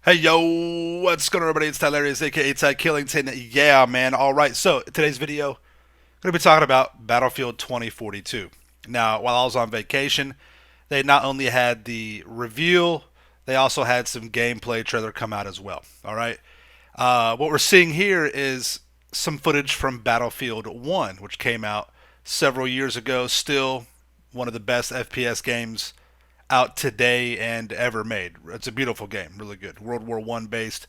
Hey yo, what's going on everybody? It's Tylarious, aka Ty Killington. Yeah, man. Alright, so today's video, I'm going to be talking about Battlefield 2042. Now, while I was on vacation, they not only had the reveal, they also had some gameplay trailer come out as well. Alright, what we're seeing here is some footage from Battlefield 1, which came out several years ago. Still one of the best FPS games out today and ever made. It's a beautiful game, really good. World War I based,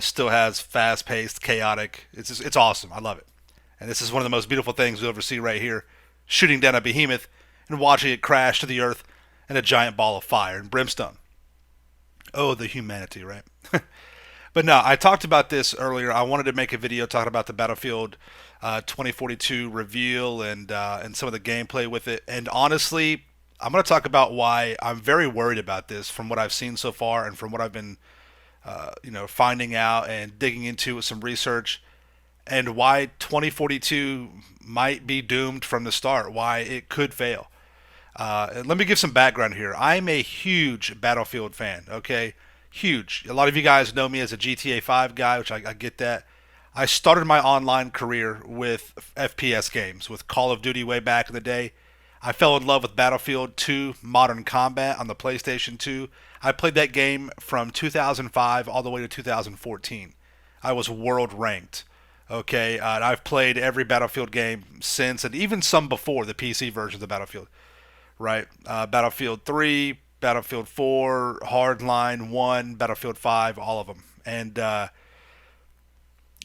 still has fast paced, chaotic. It's awesome. I love it. And this is one of the most beautiful things you'll ever see right here. Shooting down a behemoth and watching it crash to the earth in a giant ball of fire and brimstone. Oh, the humanity, right? But no, I talked about this earlier. I wanted to make a video talking about the Battlefield 2042 reveal and some of the gameplay with it. And honestly, I'm going to talk about why I'm very worried about this from what I've seen so far and from what I've been, finding out and digging into with some research, and why 2042 might be doomed from the start. Why it could fail. Let me give some background here. I'm a huge Battlefield fan. Okay, huge. A lot of you guys know me as a GTA 5 guy, which I get that. I started my online career with FPS games, with Call of Duty way back in the day. I fell in love with Battlefield 2 Modern Combat on the PlayStation 2. I played that game from 2005 all the way to 2014. I was world ranked. Okay, I've played every Battlefield game since, and even some before the PC version of the Battlefield. Right, Battlefield 3, Battlefield 4, Hardline 1, Battlefield 5, all of them. And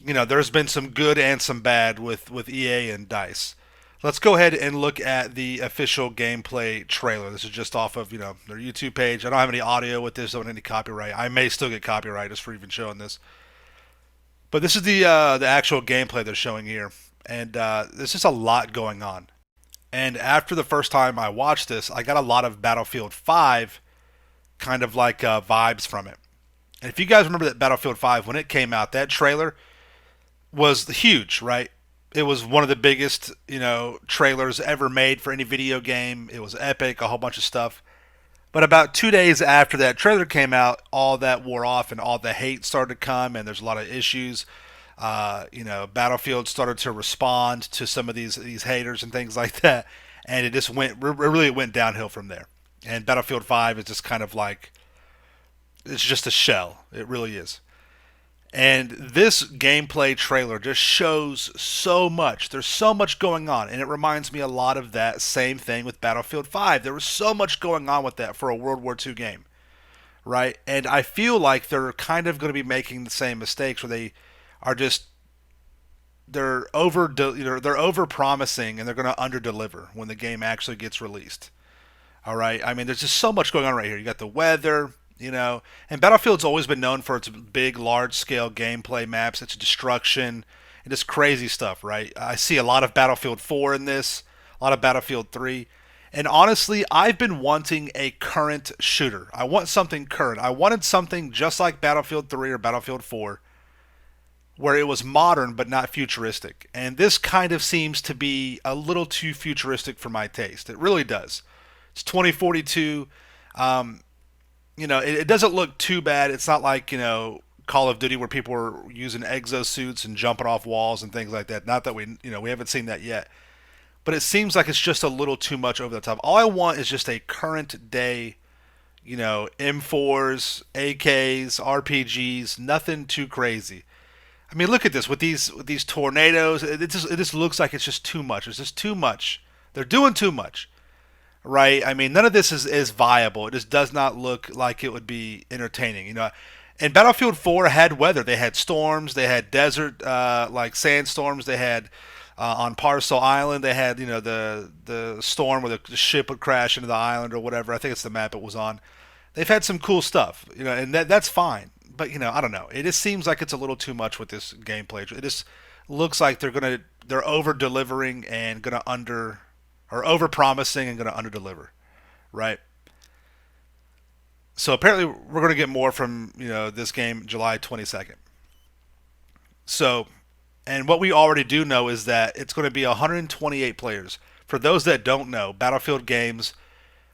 there's been some good and some bad with EA and Dice. Let's go ahead and look at the official gameplay trailer. This is just off of their YouTube page. I don't have any audio with this. I don't have any copyright. I may still get copyright just for even showing this. But this is the actual gameplay they're showing here, and there's just a lot going on. And after the first time I watched this, I got a lot of Battlefield 5 kind of like vibes from it. And if you guys remember that Battlefield 5 when it came out, that trailer was huge, right? It was one of the biggest, trailers ever made for any video game. It was epic, a whole bunch of stuff. But about 2 days after that trailer came out, all that wore off and all the hate started to come, and there's a lot of issues. Battlefield started to respond to some of these haters and things like that, and it just went downhill from there. And Battlefield 5 is just kind of like it's just a shell. It really is. And this gameplay trailer just shows so much. There's so much going on, and it reminds me a lot of that same thing with Battlefield 5. There was so much going on with that for a World War II game, right? And I feel like they're kind of going to be making the same mistakes where they are just they're over promising and they're going to under deliver when the game actually gets released. All right. I mean, there's just so much going on right here. You got the weather, and Battlefield's always been known for its big, large scale gameplay maps, its destruction, and just crazy stuff, right? I see a lot of Battlefield 4 in this, a lot of Battlefield 3. And honestly, I've been wanting a current shooter. I want something current. I wanted something just like Battlefield 3 or Battlefield 4 where it was modern but not futuristic. And this kind of seems to be a little too futuristic for my taste. It really does. It's 2042. It doesn't look too bad. It's not like, Call of Duty where people are using exosuits and jumping off walls and things like that. Not that we haven't seen that yet. But it seems like it's just a little too much over the top. All I want is just a current day, M4s, AKs, RPGs, nothing too crazy. I mean, look at this with these tornadoes. It just looks like it's just too much. It's just too much. They're doing too much, right? I mean, none of this is viable. It just does not look like it would be entertaining. And Battlefield 4 had weather. They had storms. They had desert like sandstorms. They had on Parcel Island. They had the storm where the ship would crash into the island or whatever. I think it's the map it was on. They've had some cool stuff, and that's fine. But I don't know. It just seems like it's a little too much with this gameplay. It just looks like they're over delivering and gonna under or over promising and gonna under deliver, right? So apparently we're gonna get more from this game July 22nd. So, and what we already do know is that it's going to be 128 players. For those that don't know, Battlefield games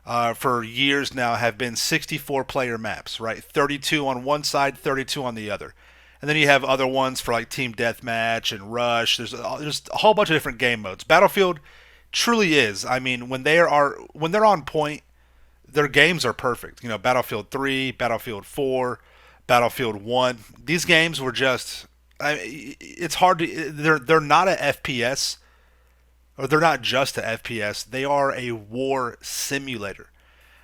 for years now have been 64 player maps, right? 32 on one side, 32 on the other. And then you have other ones for like Team Deathmatch and Rush. There's a whole bunch of different game modes. Battlefield truly is. I mean, when they're on point, their games are perfect. You know, Battlefield 3, Battlefield 4, Battlefield 1. These games were just it's hard to they're not a FPS, or they're not just a FPS. They are a war simulator.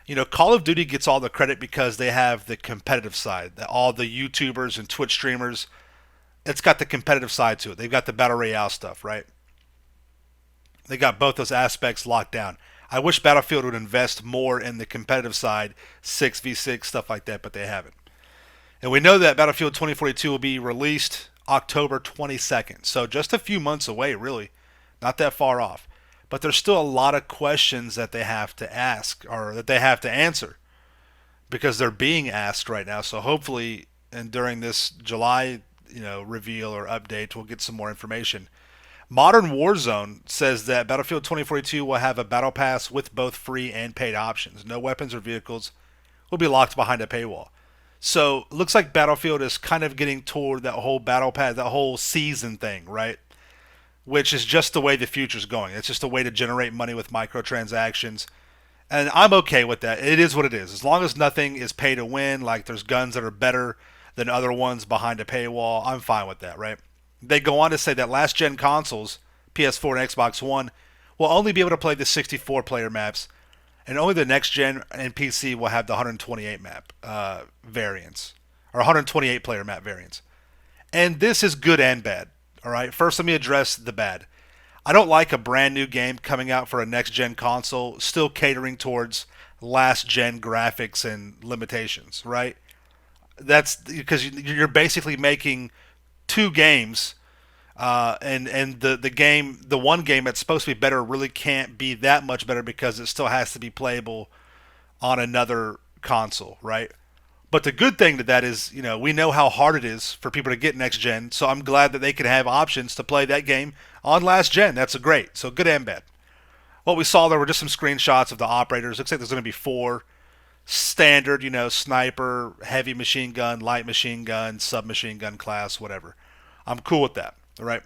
You know, Call of Duty gets all the credit because they have the competitive side. All the YouTubers and Twitch streamers, it's got the competitive side to it. They've got the battle royale stuff, right? They got both those aspects locked down. I wish Battlefield would invest more in the competitive side, 6v6 stuff like that, but they haven't. And we know that Battlefield 2042 will be released October 22nd, so just a few months away, really, not that far off. But there's still a lot of questions that they have to ask, or that they have to answer, because they're being asked right now. So hopefully, and during this July, reveal or update, we'll get some more information. Modern Warzone says that Battlefield 2042 will have a battle pass with both free and paid options. No weapons or vehicles will be locked behind a paywall. So it looks like Battlefield is kind of getting toward that whole battle pass, that whole season thing, right? Which is just the way the future's going. It's just a way to generate money with microtransactions. And I'm okay with that. It is what it is. As long as nothing is pay to win, like there's guns that are better than other ones behind a paywall, I'm fine with that, right? They go on to say that last gen consoles, PS4 and Xbox One, will only be able to play the 64 player maps, and only the next gen and PC will have the 128 map variants, or 128 player map variants. And this is good and bad. All right, first let me address the bad. I don't like a brand new game coming out for a next gen console still catering towards last gen graphics and limitations, right? That's because you're basically making two games, and the one game that's supposed to be better really can't be that much better because it still has to be playable on another console, right? But the good thing to that is, we know how hard it is for people to get next gen, so I'm glad that they can have options to play that game on last gen. That's great. So good and bad. What we saw there were just some screenshots of the operators. Looks like there's going to be four standard, sniper, heavy machine gun, light machine gun, submachine gun class, whatever. I'm cool with that. All right.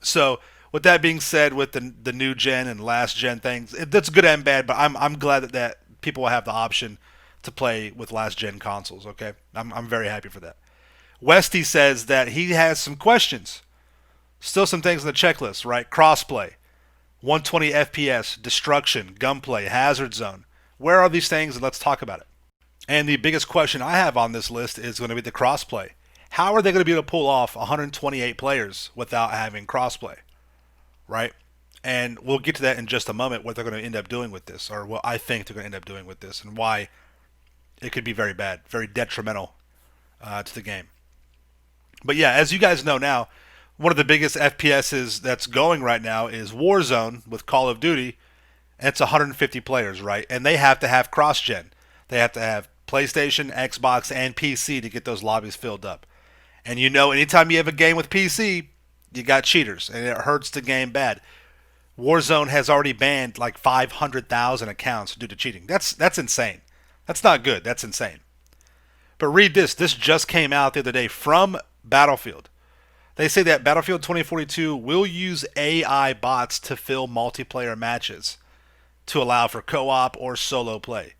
So with that being said, with the new gen and last gen things, that's good and bad. But I'm glad that people will have the option to play with last gen consoles. Okay, I'm very happy for that. Westy says that he has some questions. Still some things on the checklist, right? Crossplay, 120 FPS, destruction, gunplay, hazard zone. Where are these things? And let's talk about it. And the biggest question I have on this list is going to be the crossplay. How are they going to be able to pull off 128 players without having crossplay, right? And we'll get to that in just a moment, what they're going to end up doing with this, or what I think they're going to end up doing with this, and why it could be very bad, very detrimental to the game. But yeah, as you guys know now, one of the biggest FPSs that's going right now is Warzone with Call of Duty, and it's 150 players, right? And they have to have cross-gen. They have to have PlayStation, Xbox, and PC to get those lobbies filled up. And anytime you have a game with PC, you got cheaters, and it hurts the game bad. Warzone has already banned like 500,000 accounts due to cheating. That's insane. That's not good. That's insane. But read this. This just came out the other day from Battlefield. They say that Battlefield 2042 will use AI bots to fill multiplayer matches to allow for co-op or solo play.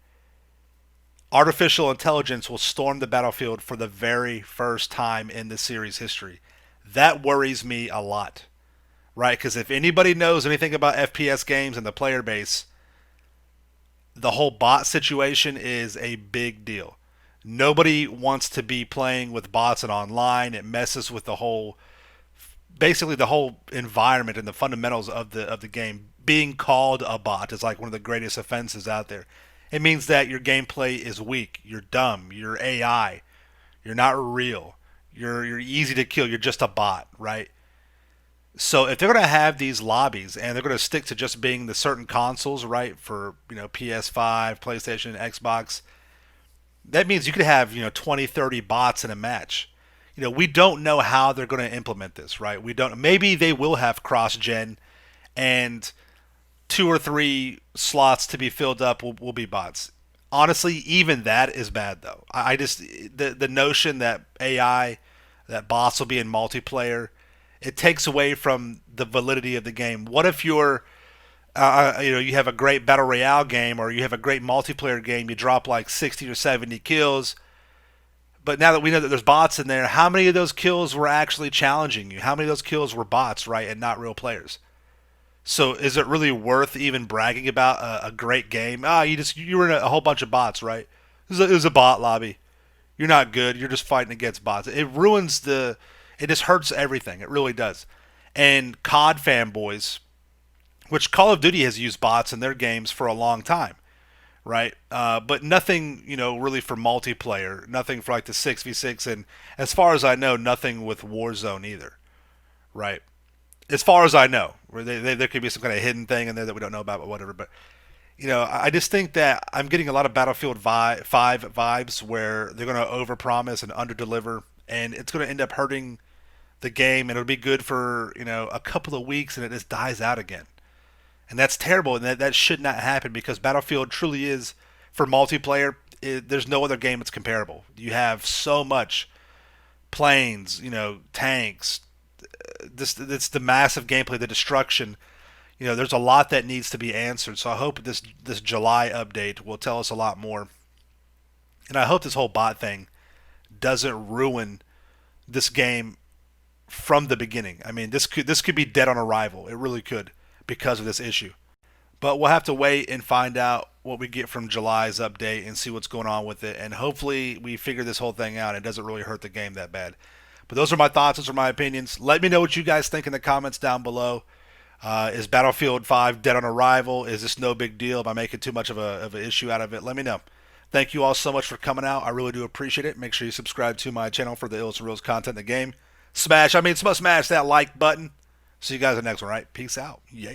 Artificial intelligence will storm the battlefield for the very first time in the series history. That worries me a lot, right? Because if anybody knows anything about FPS games and the player base, the whole bot situation is a big deal. Nobody wants to be playing with bots and online. It messes with basically the whole environment and the fundamentals of the game. Being called a bot is like one of the greatest offenses out there. It means that your gameplay is weak, you're dumb, you're AI, you're not real, you're easy to kill, you're just a bot, right? So if they're going to have these lobbies and they're going to stick to just being the certain consoles, right, for PS5, PlayStation, Xbox, that means you could have 20, 30 bots in a match. We don't know how they're going to implement this, right? We don't. Maybe they will have cross-gen, and two or three slots to be filled up will be bots. Honestly, even that is bad though. I just the notion that AI, that bots will be in multiplayer, it takes away from the validity of the game. What if you have a great battle royale game or you have a great multiplayer game, you drop like 60 or 70 kills, but now that we know that there's bots in there, how many of those kills were actually challenging you? How many of those kills were bots, right, and not real players? So is it really worth even bragging about a great game? You were in a whole bunch of bots, right? It was a bot lobby. You're not good. You're just fighting against bots. It ruins the. It just hurts everything. It really does. And COD fanboys, which Call of Duty has used bots in their games for a long time, right? But nothing, really for multiplayer. Nothing for like the 6v6, and as far as I know, nothing with Warzone either, right? As far as I know, where there could be some kind of hidden thing in there that we don't know about, but whatever. But I just think that I'm getting a lot of Battlefield 5 vibes where they're going to overpromise and underdeliver, and it's going to end up hurting the game, and it'll be good for a couple of weeks, and it just dies out again, and that's terrible, and that should not happen because Battlefield truly is for multiplayer. There's no other game that's comparable. You have so much planes, tanks, this the massive gameplay, the destruction. There's a lot that needs to be answered. So I hope this July update will tell us a lot more, and I hope this whole bot thing doesn't ruin this game from the beginning. I mean, this could be dead on arrival. It really could because of this issue. But we'll have to wait and find out what we get from July's update and see what's going on with it. And hopefully we figure this whole thing out. It doesn't really hurt the game that bad. But those are my thoughts. Those are my opinions. Let me know what you guys think in the comments down below. Is Battlefield 5 dead on arrival? Is this no big deal? Am I making too much of an issue out of it? Let me know. Thank you all so much for coming out. I really do appreciate it. Make sure you subscribe to my channel for the Ills and Reels content in the game. Smash that like button. See you guys in the next one, right? Peace out. Yeah.